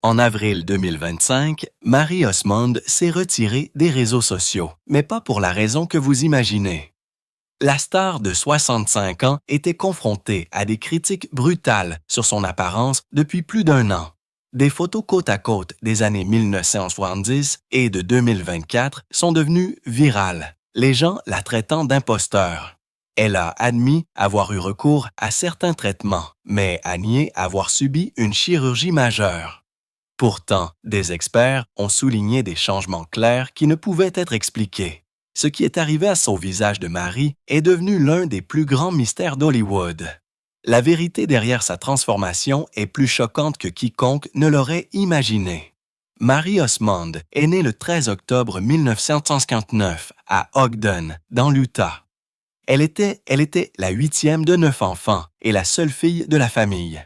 En avril 2025, Marie Osmond s'est retirée des réseaux sociaux, mais pas pour la raison que vous imaginez. La star de 65 ans était confrontée à des critiques brutales sur son apparence depuis plus d'un an. Des photos côte à côte des années 1970 et de 2024 sont devenues virales, les gens la traitant d'imposteur. Elle a admis avoir eu recours à certains traitements, mais a nié avoir subi une chirurgie majeure. Pourtant, des experts ont souligné des changements clairs qui ne pouvaient être expliqués. Ce qui est arrivé à son visage de Marie est devenu l'un des plus grands mystères d'Hollywood. La vérité derrière sa transformation est plus choquante que quiconque ne l'aurait imaginé. Marie Osmond est née le 13 octobre 1959 à Ogden, dans l'Utah. Elle était la 8e de 9 enfants et la seule fille de la famille.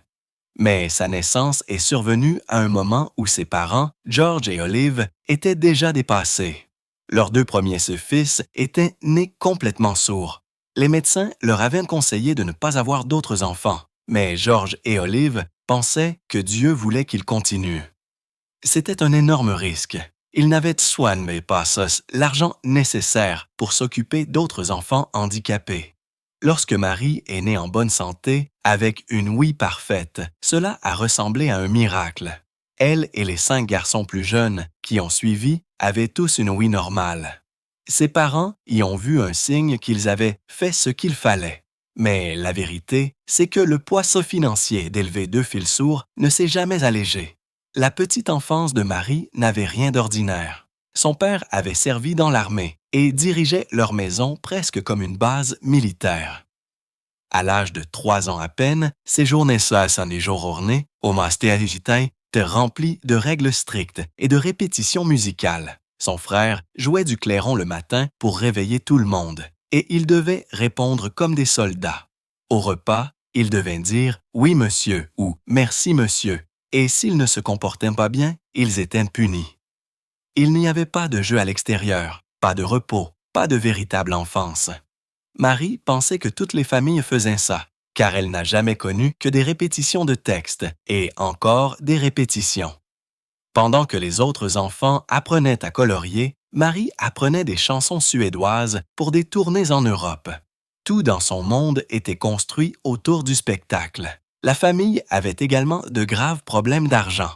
Mais sa naissance est survenue à un moment où ses parents, George et Olive, étaient déjà dépassés. Leurs 2 premiers fils étaient nés complètement sourds. Les médecins leur avaient conseillé de ne pas avoir d'autres enfants, mais George et Olive pensaient que Dieu voulait qu'ils continuent. C'était un énorme risque. Ils n'avaient soit pas l'argent nécessaire pour s'occuper d'autres enfants handicapés. Lorsque Marie est née en bonne santé, avec une ouïe parfaite, cela a ressemblé à un miracle. Elle et les 5 garçons plus jeunes qui ont suivi avaient tous une ouïe normale. Ses parents y ont vu un signe qu'ils avaient fait ce qu'il fallait. Mais la vérité, c'est que le poids financier d'élever 2 fils sourds ne s'est jamais allégé. La petite enfance de Marie n'avait rien d'ordinaire. Son père avait servi dans l'armée et dirigeait leur maison presque comme une base militaire. À l'âge de 3 ans à peine, ses journées sont des jours ornés au Master étaient remplies de règles strictes et de répétitions musicales. Son frère jouait du clairon le matin pour réveiller tout le monde et il devait répondre comme des soldats. Au repas, il devait dire « Oui, monsieur » ou « Merci, monsieur » et s'ils ne se comportaient pas bien, ils étaient punis. Il n'y avait pas de jeu à l'extérieur, pas de repos, pas de véritable enfance. Marie pensait que toutes les familles faisaient ça, car elle n'a jamais connu que des répétitions de textes et encore des répétitions. Pendant que les autres enfants apprenaient à colorier, Marie apprenait des chansons suédoises pour des tournées en Europe. Tout dans son monde était construit autour du spectacle. La famille avait également de graves problèmes d'argent.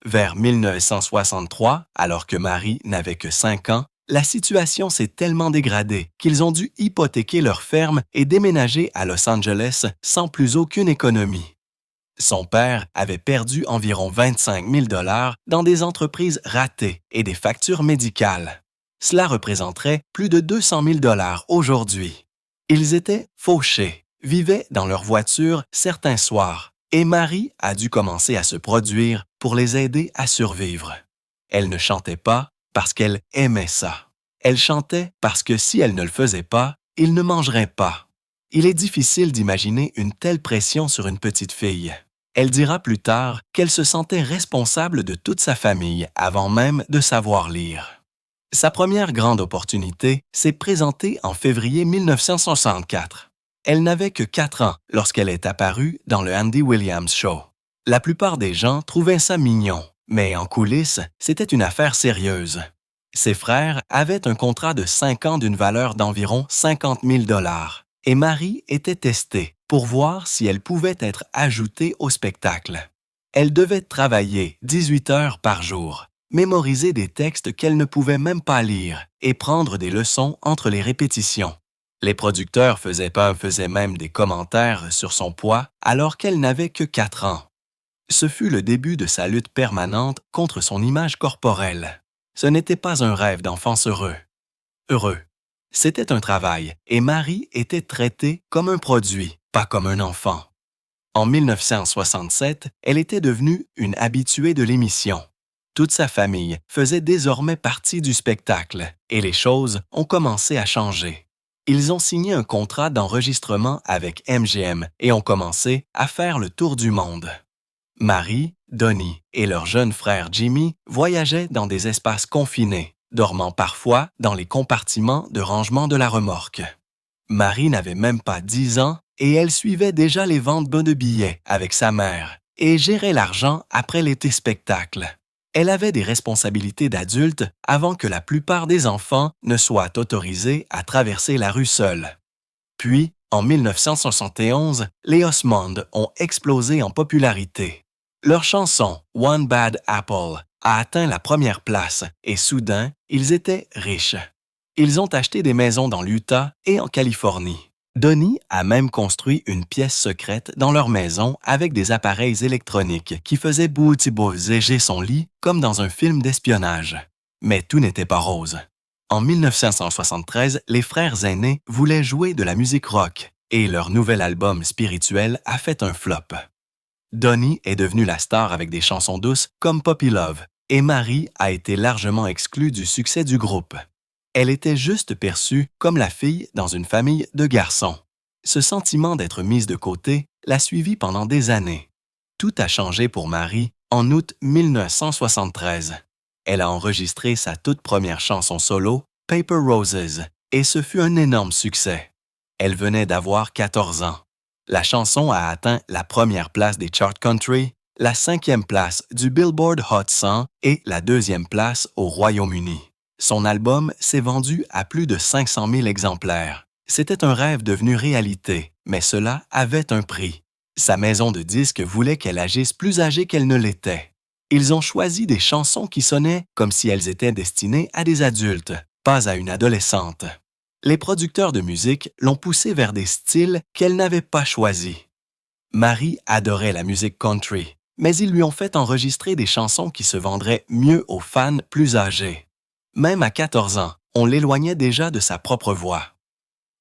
Vers 1963, alors que Marie n'avait que 5 ans, la situation s'est tellement dégradée qu'ils ont dû hypothéquer leur ferme et déménager à Los Angeles sans plus aucune économie. Son père avait perdu environ 25 000 $ dans des entreprises ratées et des factures médicales. Cela représenterait plus de 200 000 $ aujourd'hui. Ils étaient fauchés, vivaient dans leur voiture certains soirs, et Marie a dû commencer à se produire pour les aider à survivre. Elle ne chantait pas parce qu'elle aimait ça. Elle chantait parce que si elle ne le faisait pas, ils ne mangeraient pas. Il est difficile d'imaginer une telle pression sur une petite fille. Elle dira plus tard qu'elle se sentait responsable de toute sa famille avant même de savoir lire. Sa première grande opportunité s'est présentée en février 1964. Elle n'avait que 4 ans lorsqu'elle est apparue dans le Andy Williams Show. La plupart des gens trouvaient ça mignon, mais en coulisses, c'était une affaire sérieuse. Ses frères avaient un contrat de 5 ans d'une valeur d'environ 50 000 $ et Marie était testée pour voir si elle pouvait être ajoutée au spectacle. Elle devait travailler 18 heures par jour, mémoriser des textes qu'elle ne pouvait même pas lire et prendre des leçons entre les répétitions. Les producteurs faisaient même des commentaires sur son poids alors qu'elle n'avait que 4 ans. Ce fut le début de sa lutte permanente contre son image corporelle. Ce n'était pas un rêve d'enfance heureux. C'était un travail et Marie était traitée comme un produit, pas comme un enfant. En 1967, elle était devenue une habituée de l'émission. Toute sa famille faisait désormais partie du spectacle et les choses ont commencé à changer. Ils ont signé un contrat d'enregistrement avec MGM et ont commencé à faire le tour du monde. Marie, Donnie et leur jeune frère Jimmy voyageaient dans des espaces confinés, dormant parfois dans les compartiments de rangement de la remorque. Marie n'avait même pas 10 ans et elle suivait déjà les ventes de billets avec sa mère, et gérait l'argent après l'été spectacle. Elle avait des responsabilités d'adulte avant que la plupart des enfants ne soient autorisés à traverser la rue seuls. Puis, en 1971, les Osmond ont explosé en popularité. Leur chanson One Bad Apple a atteint la première place et soudain, ils étaient riches. Ils ont acheté des maisons dans l'Utah et en Californie. Donnie a même construit une pièce secrète dans leur maison avec des appareils électroniques qui faisaient bouger son lit comme dans un film d'espionnage. Mais tout n'était pas rose. En 1973, les frères aînés voulaient jouer de la musique rock et leur nouvel album spirituel a fait un flop. Donnie est devenue la star avec des chansons douces comme Puppy Love et Marie a été largement exclue du succès du groupe. Elle était juste perçue comme la fille dans une famille de garçons. Ce sentiment d'être mise de côté l'a suivie pendant des années. Tout a changé pour Marie en août 1973. Elle a enregistré sa toute première chanson solo, Paper Roses, et ce fut un énorme succès. Elle venait d'avoir 14 ans. La chanson a atteint la première place des charts country, la 5e place du Billboard Hot 100 et la 2e place au Royaume-Uni. Son album s'est vendu à plus de 500 000 exemplaires. C'était un rêve devenu réalité, mais cela avait un prix. Sa maison de disques voulait qu'elle agisse plus âgée qu'elle ne l'était. Ils ont choisi des chansons qui sonnaient comme si elles étaient destinées à des adultes, pas à une adolescente. Les producteurs de musique l'ont poussée vers des styles qu'elle n'avait pas choisis. Marie adorait la musique country, mais ils lui ont fait enregistrer des chansons qui se vendraient mieux aux fans plus âgés. Même à 14 ans, on l'éloignait déjà de sa propre voix.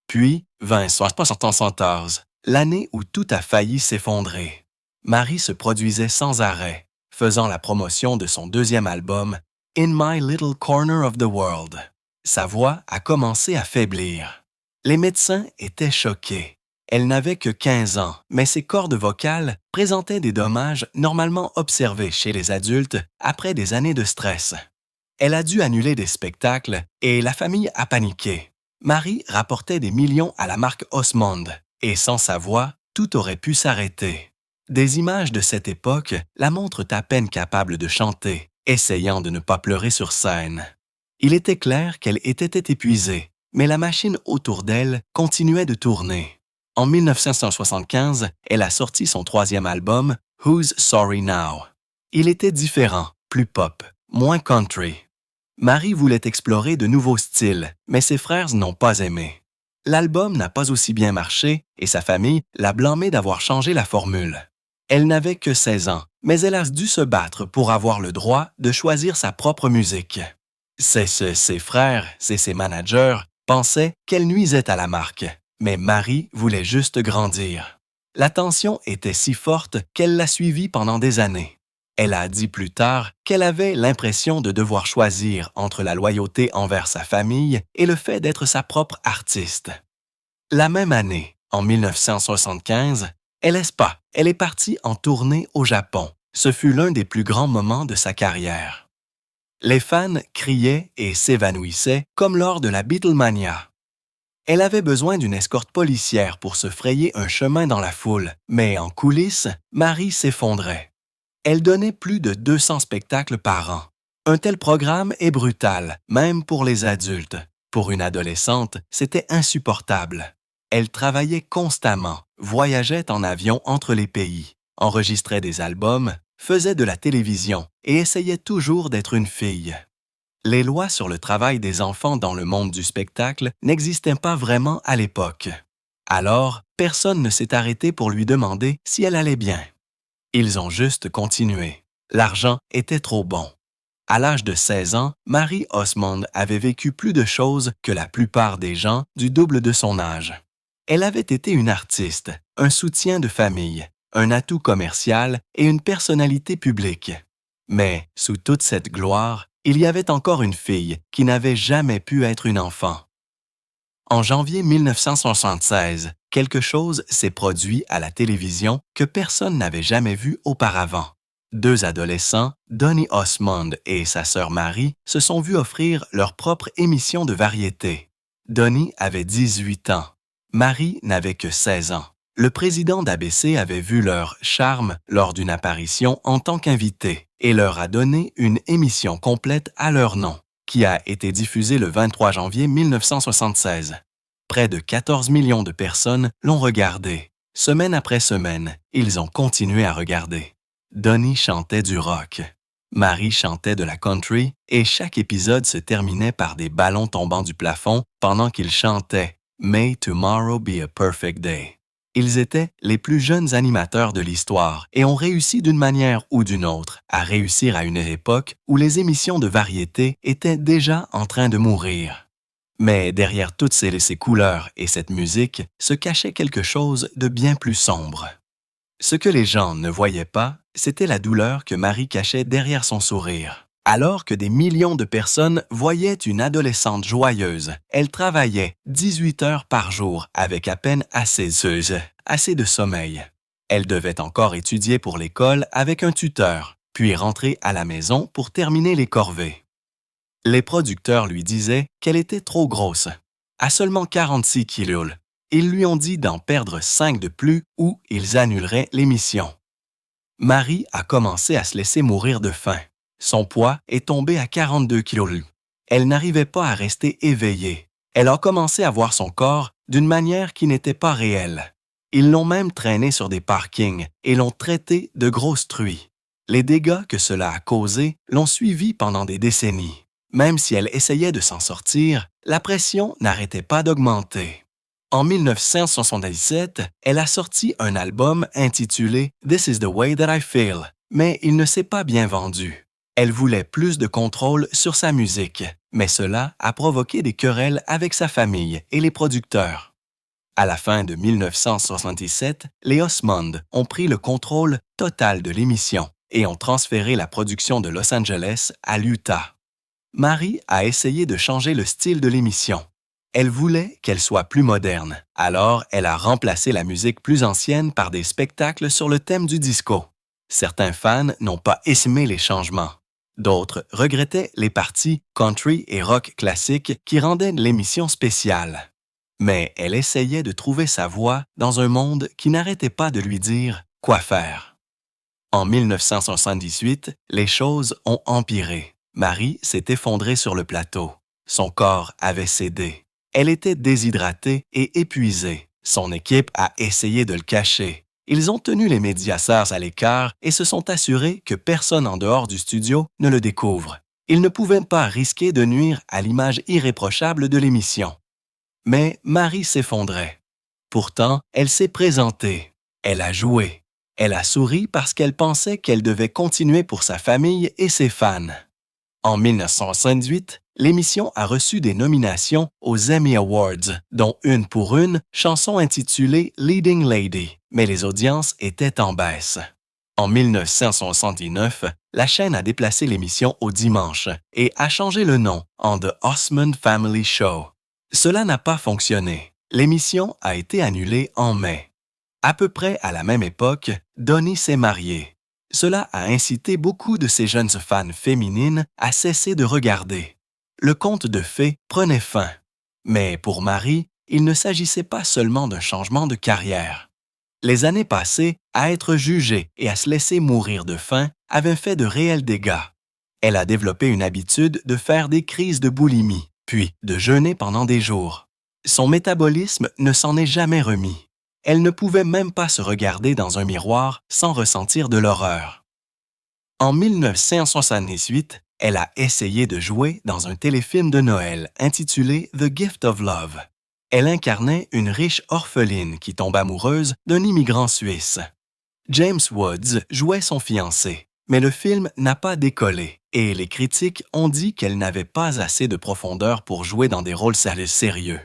Puis, vint 1974, l'année où tout a failli s'effondrer. Marie se produisait sans arrêt, faisant la promotion de son 2e album, In My Little Corner of the World. Sa voix a commencé à faiblir. Les médecins étaient choqués. Elle n'avait que 15 ans, mais ses cordes vocales présentaient des dommages normalement observés chez les adultes après des années de stress. Elle a dû annuler des spectacles et la famille a paniqué. Marie rapportait des millions à la marque Osmond et sans sa voix, tout aurait pu s'arrêter. Des images de cette époque la montrent à peine capable de chanter, essayant de ne pas pleurer sur scène. Il était clair qu'elle était épuisée, mais la machine autour d'elle continuait de tourner. En 1975, elle a sorti son 3e album, Who's Sorry Now? Il était différent, plus pop, moins country. Marie voulait explorer de nouveaux styles, mais ses frères n'ont pas aimé. L'album n'a pas aussi bien marché et sa famille l'a blâmée d'avoir changé la formule. Elle n'avait que 16 ans, mais elle a dû se battre pour avoir le droit de choisir sa propre musique. Ses frères, ses managers, pensaient qu'elle nuisait à la marque, mais Marie voulait juste grandir. La tension était si forte qu'elle l'a suivie pendant des années. Elle a dit plus tard qu'elle avait l'impression de devoir choisir entre la loyauté envers sa famille et le fait d'être sa propre artiste. La même année, en 1975, elle est partie en tournée au Japon. Ce fut l'un des plus grands moments de sa carrière. Les fans criaient et s'évanouissaient comme lors de la Beatlemania. Elle avait besoin d'une escorte policière pour se frayer un chemin dans la foule, mais en coulisses, Marie s'effondrait. Elle donnait plus de 200 spectacles par an. Un tel programme est brutal, même pour les adultes. Pour une adolescente, c'était insupportable. Elle travaillait constamment, voyageait en avion entre les pays, enregistrait des albums, faisait de la télévision et essayait toujours d'être une fille. Les lois sur le travail des enfants dans le monde du spectacle n'existaient pas vraiment à l'époque. Alors, personne ne s'est arrêté pour lui demander si elle allait bien. Ils ont juste continué. L'argent était trop bon. À l'âge de 16 ans, Marie Osmond avait vécu plus de choses que la plupart des gens du double de son âge. Elle avait été une artiste, un soutien de famille, un atout commercial et une personnalité publique. Mais, sous toute cette gloire, il y avait encore une fille qui n'avait jamais pu être une enfant. En janvier 1976, quelque chose s'est produit à la télévision que personne n'avait jamais vu auparavant. 2 adolescents, Donnie Osmond et sa sœur Marie, se sont vus offrir leur propre émission de variété. Donnie avait 18 ans. Marie n'avait que 16 ans. Le président d'ABC avait vu leur charme lors d'une apparition en tant qu'invité et leur a donné une émission complète à leur nom, qui a été diffusée le 23 janvier 1976. Près de 14 millions de personnes l'ont regardé. Semaine après semaine, ils ont continué à regarder. Donnie chantait du rock. Marie chantait de la country et chaque épisode se terminait par des ballons tombant du plafond pendant qu'ils chantaient « May tomorrow be a perfect day ». Ils étaient les plus jeunes animateurs de l'histoire et ont réussi d'une manière ou d'une autre à réussir à une époque où les émissions de variété étaient déjà en train de mourir. Mais derrière toutes ces couleurs et cette musique se cachait quelque chose de bien plus sombre. Ce que les gens ne voyaient pas, c'était la douleur que Marie cachait derrière son sourire. Alors que des millions de personnes voyaient une adolescente joyeuse, elle travaillait 18 heures par jour avec à peine assez de sommeil. Elle devait encore étudier pour l'école avec un tuteur, puis rentrer à la maison pour terminer les corvées. Les producteurs lui disaient qu'elle était trop grosse. À seulement 46 kilos, ils lui ont dit d'en perdre 5 de plus ou ils annuleraient l'émission. Marie a commencé à se laisser mourir de faim. Son poids est tombé à 42 kilos. Elle n'arrivait pas à rester éveillée. Elle a commencé à voir son corps d'une manière qui n'était pas réelle. Ils l'ont même traînée sur des parkings et l'ont traitée de grosse truie. Les dégâts que cela a causés l'ont suivie pendant des décennies. Même si elle essayait de s'en sortir, la pression n'arrêtait pas d'augmenter. En 1977, elle a sorti un album intitulé « This is the way that I feel », mais il ne s'est pas bien vendu. Elle voulait plus de contrôle sur sa musique, mais cela a provoqué des querelles avec sa famille et les producteurs. À la fin de 1977, les Osmond ont pris le contrôle total de l'émission et ont transféré la production de Los Angeles à l'Utah. Marie a essayé de changer le style de l'émission. Elle voulait qu'elle soit plus moderne, alors elle a remplacé la musique plus ancienne par des spectacles sur le thème du disco. Certains fans n'ont pas aimé les changements. D'autres regrettaient les parties country et rock classiques qui rendaient l'émission spéciale. Mais elle essayait de trouver sa voix dans un monde qui n'arrêtait pas de lui dire quoi faire. En 1978, les choses ont empiré. Marie s'est effondrée sur le plateau. Son corps avait cédé. Elle était déshydratée et épuisée. Son équipe a essayé de le cacher. Ils ont tenu les médiaseurs à l'écart et se sont assurés que personne en dehors du studio ne le découvre. Ils ne pouvaient pas risquer de nuire à l'image irréprochable de l'émission. Mais Marie s'effondrait. Pourtant, elle s'est présentée. Elle a joué. Elle a souri parce qu'elle pensait qu'elle devait continuer pour sa famille et ses fans. En 1978, l'émission a reçu des nominations aux Emmy Awards, dont une pour une chanson intitulée « Leading Lady », mais les audiences étaient en baisse. En 1969, la chaîne a déplacé l'émission au dimanche et a changé le nom en The Osmond Family Show. Cela n'a pas fonctionné. L'émission a été annulée en mai. À peu près à la même époque, Donnie s'est mariée. Cela a incité beaucoup de ces jeunes fans féminines à cesser de regarder. Le conte de fées prenait fin. Mais pour Marie, il ne s'agissait pas seulement d'un changement de carrière. Les années passées à être jugée et à se laisser mourir de faim avaient fait de réels dégâts. Elle a développé une habitude de faire des crises de boulimie, puis de jeûner pendant des jours. Son métabolisme ne s'en est jamais remis. Elle ne pouvait même pas se regarder dans un miroir sans ressentir de l'horreur. En 1978, elle a essayé de jouer dans un téléfilm de Noël intitulé « The Gift of Love ». Elle incarnait une riche orpheline qui tombe amoureuse d'un immigrant suisse. James Woods jouait son fiancé, mais le film n'a pas décollé et les critiques ont dit qu'elle n'avait pas assez de profondeur pour jouer dans des rôles sérieux.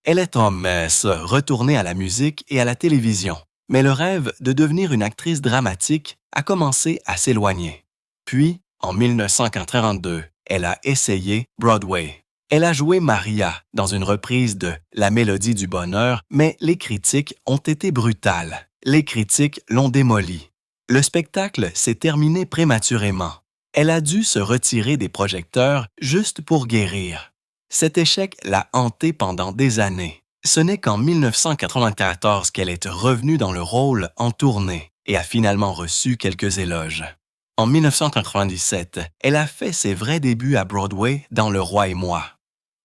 Elle est en masse, retournée à la musique et à la télévision, mais le rêve de devenir une actrice dramatique a commencé à s'éloigner. Puis, en 1942, elle a essayé Broadway. Elle a joué Maria dans une reprise de La Mélodie du Bonheur, mais les critiques ont été brutales. Les critiques l'ont démolie. Le spectacle s'est terminé prématurément. Elle a dû se retirer des projecteurs juste pour guérir. Cet échec l'a hantée pendant des années. Ce n'est qu'en 1994 qu'elle est revenue dans le rôle en tournée et a finalement reçu quelques éloges. En 1997, elle a fait ses vrais débuts à Broadway dans Le Roi et moi.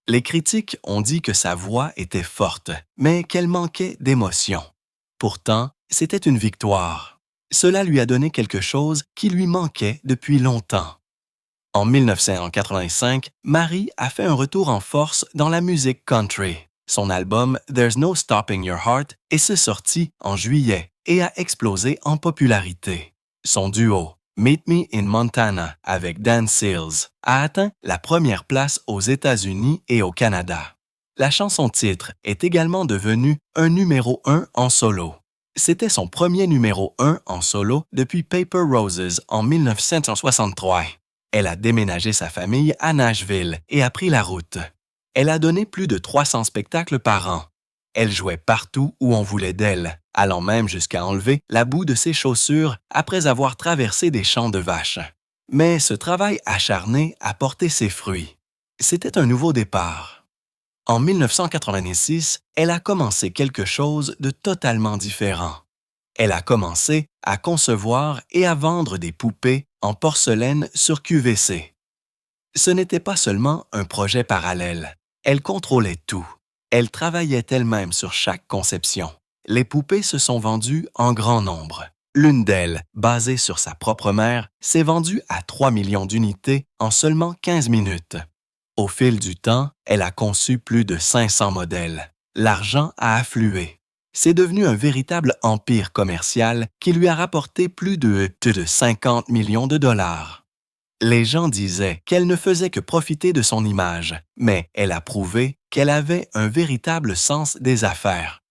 Les critiques ont dit que sa voix était forte, mais qu'elle manquait d'émotion. Pourtant, c'était une victoire. Cela lui a donné quelque chose qui lui manquait depuis longtemps. En 1985, Marie a fait un retour en force dans la musique country. Son album There's No Stopping Your Heart est sorti en juillet et a explosé en popularité. Son duo Meet Me in Montana avec Dan Seals a atteint la première place aux États-Unis et au Canada. La chanson-titre est également devenue un numéro 1 en solo. C'était son premier numéro 1 en solo depuis Paper Roses en 1963. Elle a déménagé sa famille à Nashville et a pris la route. Elle a donné plus de 300 spectacles par an. Elle jouait partout où on voulait d'elle, allant même jusqu'à enlever la boue de ses chaussures après avoir traversé des champs de vaches. Mais ce travail acharné a porté ses fruits. C'était un nouveau départ. En 1986, elle a commencé quelque chose de totalement différent. Elle a commencé à concevoir et à vendre des poupées en porcelaine sur QVC. Ce n'était pas seulement un projet parallèle. Elle contrôlait tout. Elle travaillait elle-même sur chaque conception. Les poupées se sont vendues en grand nombre. L'une d'elles, basée sur sa propre mère, s'est vendue à 3 millions d'unités en seulement 15 minutes. Au fil du temps, elle a conçu plus de 500 modèles. L'argent a afflué. C'est devenu un véritable empire commercial qui lui a rapporté plus de 50 millions de dollars. Les gens disaient qu'elle ne faisait que profiter de son image, mais elle a prouvé qu'elle avait un véritable sens des affaires.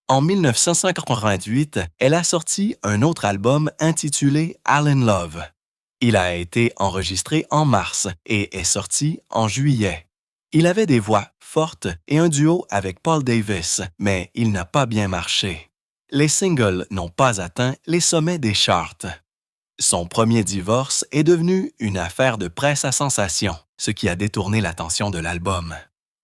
En 1988, elle a sorti un autre album intitulé All in Love. Il a été enregistré en mars et est sorti en juillet. Il avait des voix fortes et un duo avec Paul Davis, mais il n'a pas bien marché. Les singles n'ont pas atteint les sommets des charts. Son premier divorce est devenu une affaire de presse à sensation, ce qui a détourné l'attention de l'album.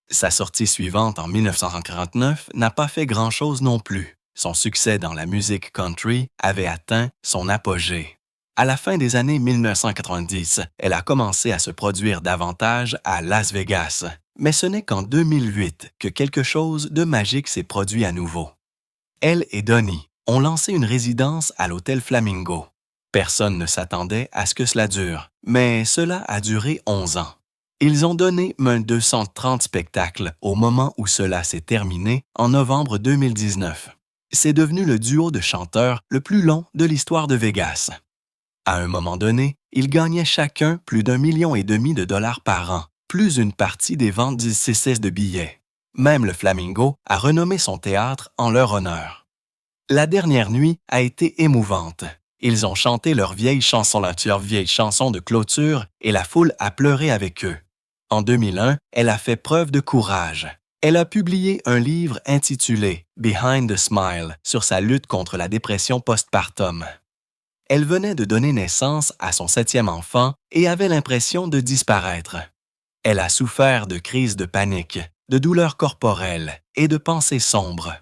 Sa sortie suivante en 1949 n'a pas fait grand-chose non plus. Son succès dans la musique country avait atteint son apogée. À la fin des années 1990, elle a commencé à se produire davantage à Las Vegas, mais ce n'est qu'en 2008 que quelque chose de magique s'est produit à nouveau. Elle et Donnie ont lancé une résidence à l'hôtel Flamingo. Personne ne s'attendait à ce que cela dure, mais cela a duré 11 ans. Ils ont donné 230 spectacles au moment où cela s'est terminé en novembre 2019. C'est devenu le duo de chanteurs le plus long de l'histoire de Vegas. À un moment donné, ils gagnaient chacun plus d'1,5 million de dollars par an, plus une partie des ventes du CCS de billets. Même le Flamingo a renommé son théâtre en leur honneur. La dernière nuit a été émouvante. Ils ont chanté leur vieille chanson de clôture et la foule a pleuré avec eux. En 2001, elle a fait preuve de courage. Elle a publié un livre intitulé « Behind the Smile » sur sa lutte contre la dépression postpartum. Elle venait de donner naissance à son 7e enfant et avait l'impression de disparaître. Elle a souffert de crises de panique, de douleurs corporelles et de pensées sombres.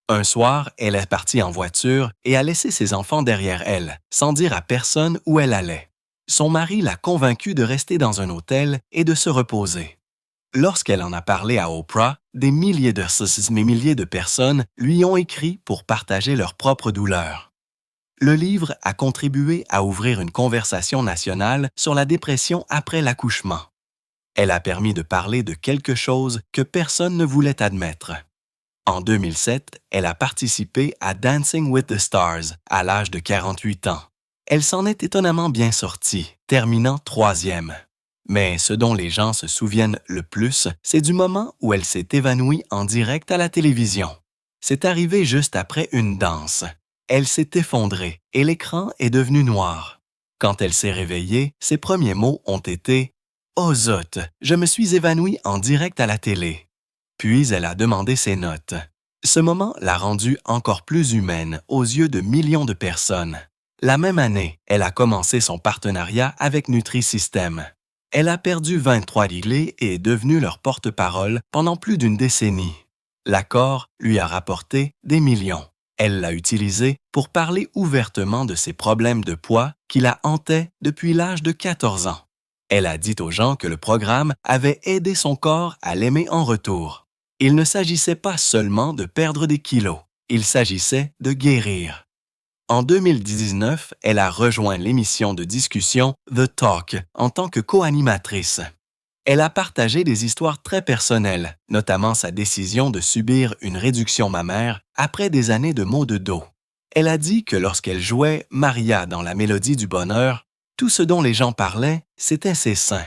Un soir, elle est partie en voiture et a laissé ses enfants derrière elle, sans dire à personne où elle allait. Son mari l'a convaincue de rester dans un hôtel et de se reposer. Lorsqu'elle en a parlé à Oprah, des milliers de personnes lui ont écrit pour partager leurs propres douleurs. Le livre a contribué à ouvrir une conversation nationale sur la dépression après l'accouchement. Elle a permis de parler de quelque chose que personne ne voulait admettre. En 2007, elle a participé à Dancing with the Stars à l'âge de 48 ans. Elle s'en est étonnamment bien sortie, terminant 3e. Mais ce dont les gens se souviennent le plus, c'est du moment où elle s'est évanouie en direct à la télévision. C'est arrivé juste après une danse. Elle s'est effondrée et l'écran est devenu noir. Quand elle s'est réveillée, ses premiers mots ont été « Oh zut, je me suis évanouie en direct à la télé ». Puis elle a demandé ses notes. Ce moment l'a rendue encore plus humaine aux yeux de millions de personnes. La même année, elle a commencé son partenariat avec Nutrisystem. Elle a perdu 23 kilos et est devenue leur porte-parole pendant plus d'une décennie. L'accord lui a rapporté des millions. Elle l'a utilisé pour parler ouvertement de ses problèmes de poids qui la hantaient depuis l'âge de 14 ans. Elle a dit aux gens que le programme avait aidé son corps à l'aimer en retour. Il ne s'agissait pas seulement de perdre des kilos, il s'agissait de guérir. En 2019, elle a rejoint l'émission de discussion The Talk en tant que co-animatrice. Elle a partagé des histoires très personnelles, notamment sa décision de subir une réduction mammaire après des années de maux de dos. Elle a dit que lorsqu'elle jouait Maria dans La Mélodie du Bonheur, tout ce dont les gens parlaient, c'était ses seins.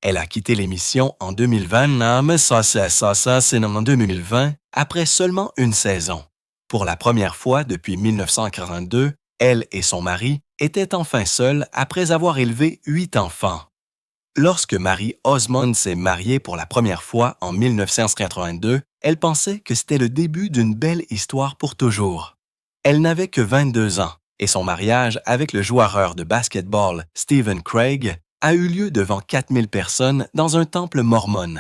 Elle a quitté l'émission en 2020, mais c'est en 2020, après seulement une saison. Pour la première fois depuis 1942, elle et son mari étaient enfin seuls après avoir élevé 8 enfants. Lorsque Marie Osmond s'est mariée pour la première fois en 1982, elle pensait que c'était le début d'une belle histoire pour toujours. Elle n'avait que 22 ans et son mariage avec le joueur de basketball Stephen Craig a eu lieu devant 4000 personnes dans un temple mormon.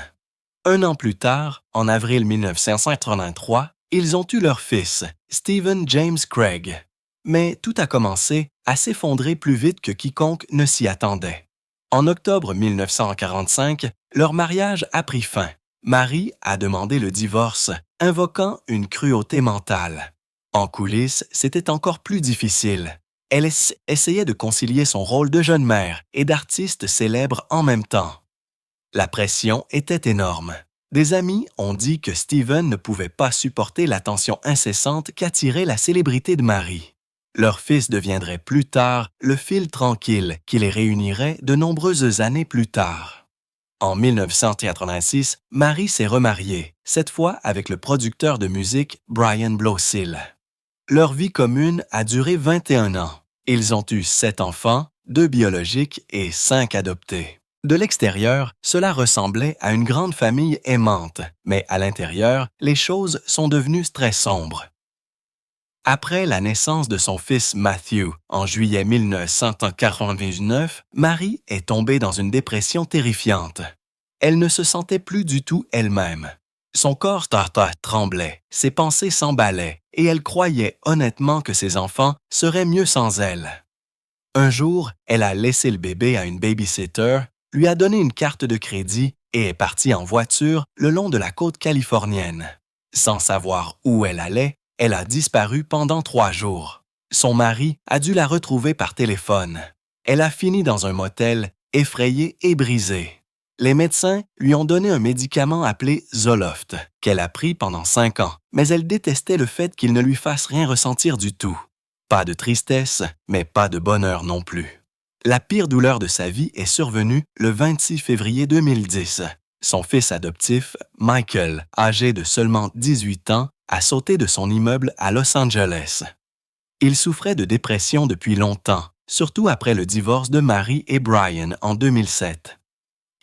Un an plus tard, en avril 1983, ils ont eu leur fils, Stephen James Craig. Mais tout a commencé à s'effondrer plus vite que quiconque ne s'y attendait. En octobre 1945, leur mariage a pris fin. Marie a demandé le divorce, invoquant une cruauté mentale. En coulisses, c'était encore plus difficile. Elle essayait de concilier son rôle de jeune mère et d'artiste célèbre en même temps. La pression était énorme. Des amis ont dit que Stephen ne pouvait pas supporter l'attention incessante qu'attirait la célébrité de Marie. Leur fils deviendrait plus tard le fil tranquille qui les réunirait de nombreuses années plus tard. En 1986, Marie s'est remariée, cette fois avec le producteur de musique Brian Blausill. Leur vie commune a duré 21 ans. Ils ont eu 7 enfants, 2 biologiques et 5 adoptés. De l'extérieur, cela ressemblait à une grande famille aimante, mais à l'intérieur, les choses sont devenues très sombres. Après la naissance de son fils Matthew en juillet 1999, Marie est tombée dans une dépression terrifiante. Elle ne se sentait plus du tout elle-même. Son corps tremblait, ses pensées s'emballaient et elle croyait honnêtement que ses enfants seraient mieux sans elle. Un jour, elle a laissé le bébé à une babysitter, lui a donné une carte de crédit et est partie en voiture le long de la côte californienne. Sans savoir où elle allait, elle a disparu pendant 3 jours. Son mari a dû la retrouver par téléphone. Elle a fini dans un motel, effrayée et brisée. Les médecins lui ont donné un médicament appelé Zoloft, qu'elle a pris pendant 5 ans, mais elle détestait le fait qu'il ne lui fasse rien ressentir du tout. Pas de tristesse, mais pas de bonheur non plus. La pire douleur de sa vie est survenue le 26 février 2010. Son fils adoptif, Michael, âgé de seulement 18 ans, a sauté de son immeuble à Los Angeles. Il souffrait de dépression depuis longtemps, surtout après le divorce de Marie et Brian en 2007.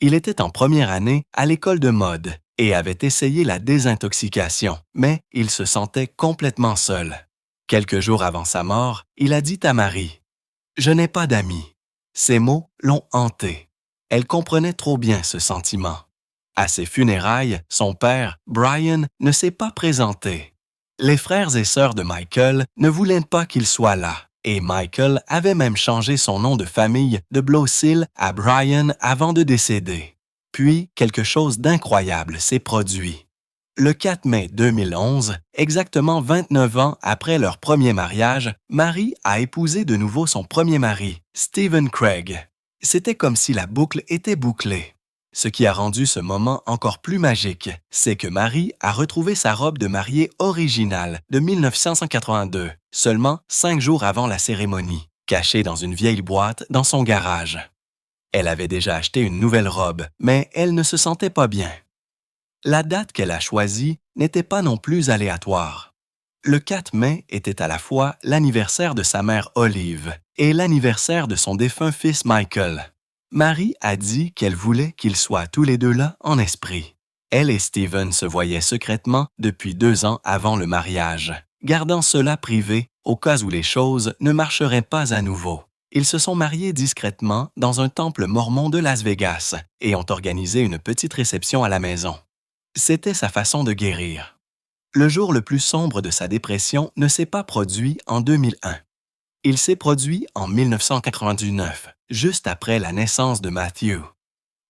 Il était en première année à l'école de mode et avait essayé la désintoxication, mais il se sentait complètement seul. Quelques jours avant sa mort, il a dit à Marie « Je n'ai pas d'amis ». Ces mots l'ont hanté. Elle comprenait trop bien ce sentiment. À ses funérailles, son père, Brian, ne s'est pas présenté. Les frères et sœurs de Michael ne voulaient pas qu'il soit là, et Michael avait même changé son nom de famille de Blausill à Brian avant de décéder. Puis, quelque chose d'incroyable s'est produit. Le 4 mai 2011, exactement 29 ans après leur premier mariage, Marie a épousé de nouveau son premier mari, Stephen Craig. C'était comme si la boucle était bouclée. Ce qui a rendu ce moment encore plus magique, c'est que Marie a retrouvé sa robe de mariée originale de 1982, seulement 5 jours avant la cérémonie, cachée dans une vieille boîte dans son garage. Elle avait déjà acheté une nouvelle robe, mais elle ne se sentait pas bien. La date qu'elle a choisie n'était pas non plus aléatoire. Le 4 mai était à la fois l'anniversaire de sa mère Olive et l'anniversaire de son défunt fils Michael. Marie a dit qu'elle voulait qu'ils soient tous les deux là en esprit. Elle et Stephen se voyaient secrètement depuis 2 ans avant le mariage, gardant cela privé au cas où les choses ne marcheraient pas à nouveau. Ils se sont mariés discrètement dans un temple mormon de Las Vegas et ont organisé une petite réception à la maison. C'était sa façon de guérir. Le jour le plus sombre de sa dépression ne s'est pas produit en 2001. Il s'est produit en 1999, juste après la naissance de Matthew.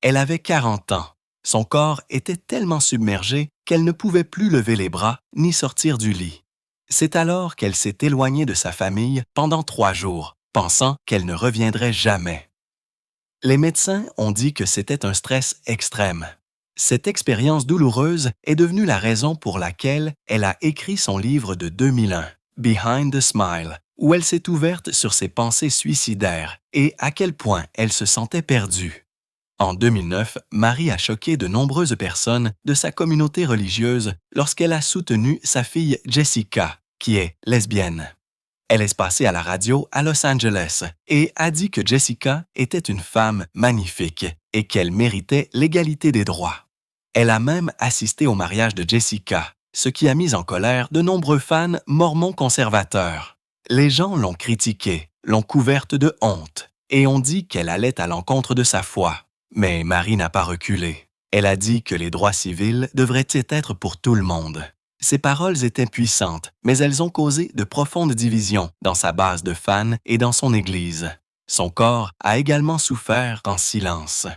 Elle avait 40 ans. Son corps était tellement submergé qu'elle ne pouvait plus lever les bras ni sortir du lit. C'est alors qu'elle s'est éloignée de sa famille pendant 3 jours, pensant qu'elle ne reviendrait jamais. Les médecins ont dit que c'était un stress extrême. Cette expérience douloureuse est devenue la raison pour laquelle elle a écrit son livre de 2001, Behind the Smile, où elle s'est ouverte sur ses pensées suicidaires et à quel point elle se sentait perdue. En 2009, Marie a choqué de nombreuses personnes de sa communauté religieuse lorsqu'elle a soutenu sa fille Jessica, qui est lesbienne. Elle est passée à la radio à Los Angeles et a dit que Jessica était une femme magnifique et qu'elle méritait l'égalité des droits. Elle a même assisté au mariage de Jessica, ce qui a mis en colère de nombreux fans mormons conservateurs. Les gens l'ont critiquée, l'ont couverte de honte et ont dit qu'elle allait à l'encontre de sa foi. Mais Marie n'a pas reculé. Elle a dit que les droits civils devraient être pour tout le monde. Ses paroles étaient puissantes, mais elles ont causé de profondes divisions dans sa base de fans et dans son Église. Son corps a également souffert en silence.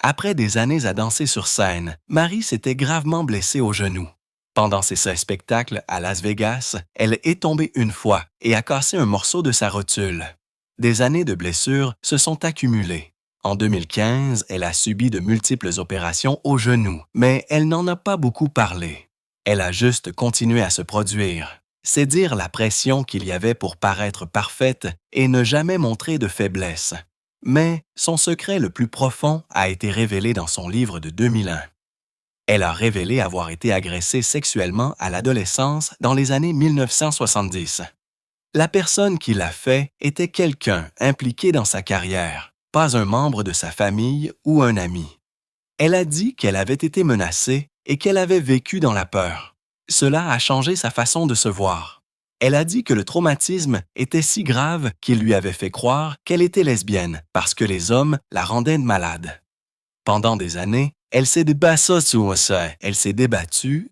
Après des années à danser sur scène, Marie s'était gravement blessée au genou. Pendant ses spectacles à Las Vegas, elle est tombée une fois et a cassé un morceau de sa rotule. Des années de blessures se sont accumulées. En 2015, elle a subi de multiples opérations au genou, mais elle n'en a pas beaucoup parlé. Elle a juste continué à se produire. C'est dire la pression qu'il y avait pour paraître parfaite et ne jamais montrer de faiblesse. Mais son secret le plus profond a été révélé dans son livre de 2001. Elle a révélé avoir été agressée sexuellement à l'adolescence dans les années 1970. La personne qui l'a fait était quelqu'un impliqué dans sa carrière, pas un membre de sa famille ou un ami. Elle a dit qu'elle avait été menacée et qu'elle avait vécu dans la peur. Cela a changé sa façon de se voir. Elle a dit que le traumatisme était si grave qu'il lui avait fait croire qu'elle était lesbienne parce que les hommes la rendaient malade. Pendant des années, elle s'est débattue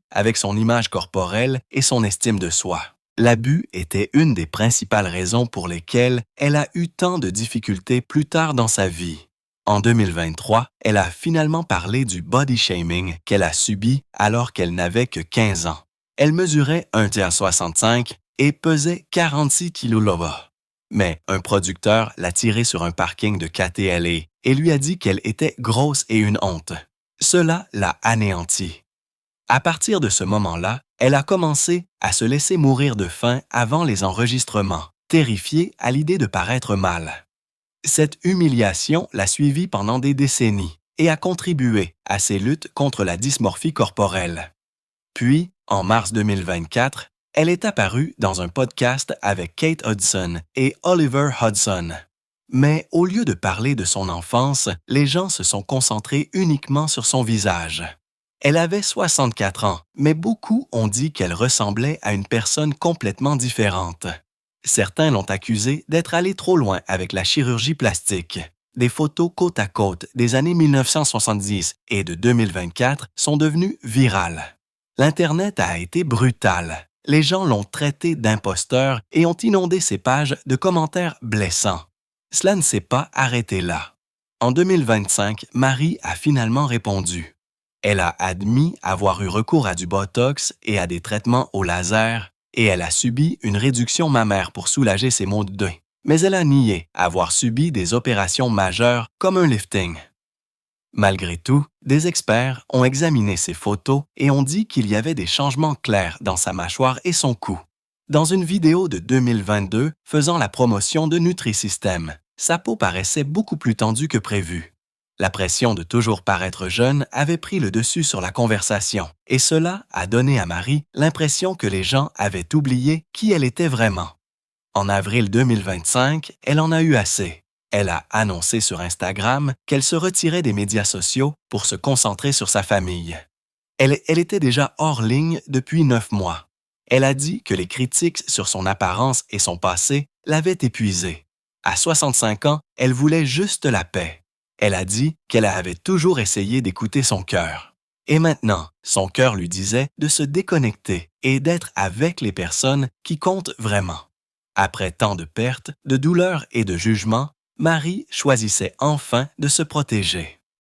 avec son image corporelle et son estime de soi. L'abus était une des principales raisons pour lesquelles elle a eu tant de difficultés plus tard dans sa vie. En 2023, elle a finalement parlé du body shaming qu'elle a subi alors qu'elle n'avait que 15 ans. Elle mesurait 1,65 m et pesait 46 kg. Mais un producteur l'a tirée sur un parking de KTLA et lui a dit qu'elle était grosse et une honte. Cela l'a anéantie. À partir de ce moment-là, elle a commencé à se laisser mourir de faim avant les enregistrements, terrifiée à l'idée de paraître mal. Cette humiliation l'a suivie pendant des décennies et a contribué à ses luttes contre la dysmorphie corporelle. Puis, en mars 2024, elle est apparue dans un podcast avec Kate Hudson et Oliver Hudson. Mais au lieu de parler de son enfance, les gens se sont concentrés uniquement sur son visage. Elle avait 64 ans, mais beaucoup ont dit qu'elle ressemblait à une personne complètement différente. Certains l'ont accusée d'être allée trop loin avec la chirurgie plastique. Des photos côte à côte des années 1970 et de 2024 sont devenues virales. L'Internet a été brutal. Les gens l'ont traitée d'imposteur et ont inondé ses pages de commentaires blessants. Cela ne s'est pas arrêté là. En 2025, Marie a finalement répondu. Elle a admis avoir eu recours à du Botox et à des traitements au laser, et elle a subi une réduction mammaire pour soulager ses maux de dos. Mais elle a nié avoir subi des opérations majeures comme un lifting. Malgré tout, des experts ont examiné ses photos et ont dit qu'il y avait des changements clairs dans sa mâchoire et son cou. Dans une vidéo de 2022 faisant la promotion de Nutrisystem, sa peau paraissait beaucoup plus tendue que prévu. La pression de toujours paraître jeune avait pris le dessus sur la conversation, et cela a donné à Marie l'impression que les gens avaient oublié qui elle était vraiment. En avril 2025, elle en a eu assez. Elle a annoncé sur Instagram qu'elle se retirait des médias sociaux pour se concentrer sur sa famille. Elle était déjà hors ligne depuis 9 mois. Elle a dit que les critiques sur son apparence et son passé l'avaient épuisée. À 65 ans, elle voulait juste la paix. Elle a dit qu'elle avait toujours essayé d'écouter son cœur. Et maintenant, son cœur lui disait de se déconnecter et d'être avec les personnes qui comptent vraiment. Après tant de pertes, de douleurs et de jugements, Marie choisissait enfin de se protéger.